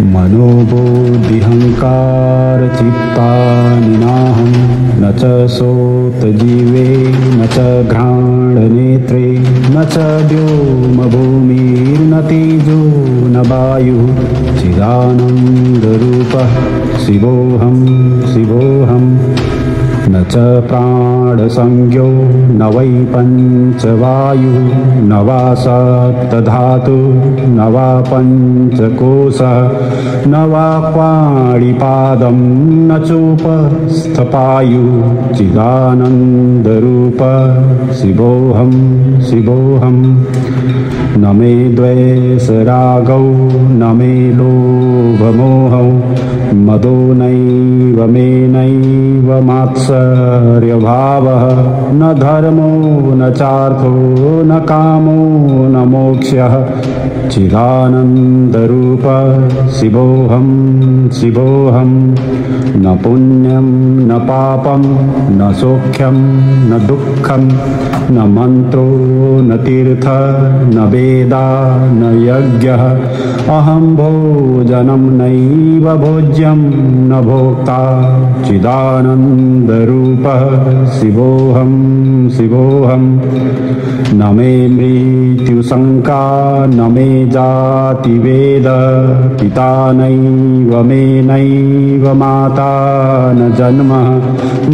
मनोबुद्धिहंकारचित्तानि नाहं न च सोतजीवे न च घ्राणनेत्रे न च व्योमभूमिर्न तेजो न वायुः चिदानन्दरूपः शिवोऽहं शिवोऽहं न च प्राणसंज्ञो न वै पञ्चवायुः न वा सप्तधातुः न वा पञ्चकोशः न वा क्वाणिपादं न चोपस्थपायुः चिदानन्दरूपः शिवोऽहं शिवोऽहं न मे द्वेषरागौ न मे लोभमोहौ मदो नैव मे नैव मात्सर्यभावः न धर्मो न चार्थो न कामो न मोक्षः चिदानन्दरूपः शिवोऽहं शिवोऽहं न पुण्यं न पापं न सौख्यं न दुःखं न मन्त्रो न तीर्थ न वेदा न यज्ञः अहं भोजनं नैव भोज्यं न भोक्ता चिदानन्दरूपः शिवोऽहं शिवोऽहं न मे मृत्युशङ्का न मे जातिवेद पिता नैव मे नैव माता न जन्म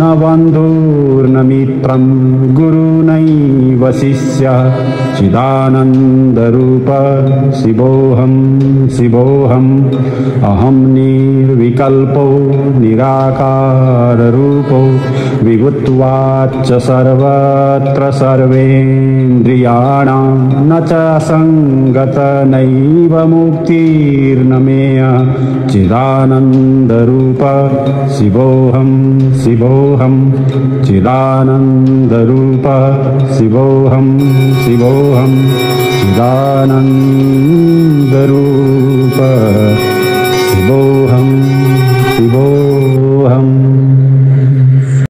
न बन्धुर्न मित्रं गुरुनैव शिष्यः चिदानन्दरूपः शिवोऽहं शिवोऽहं अहं निर्विकल्पो निराकाररूपो विभुत्वाच्च सर्वत्र सर्वेन्द्रियाणां न च असङ्गत नैव मुक्तिर्न मेय चिदानन्दरूपः शिवोऽहं शिवोऽहं चिदानन्दरूपः शिवोऽहं शिवोऽहं चिदानन्दरूपः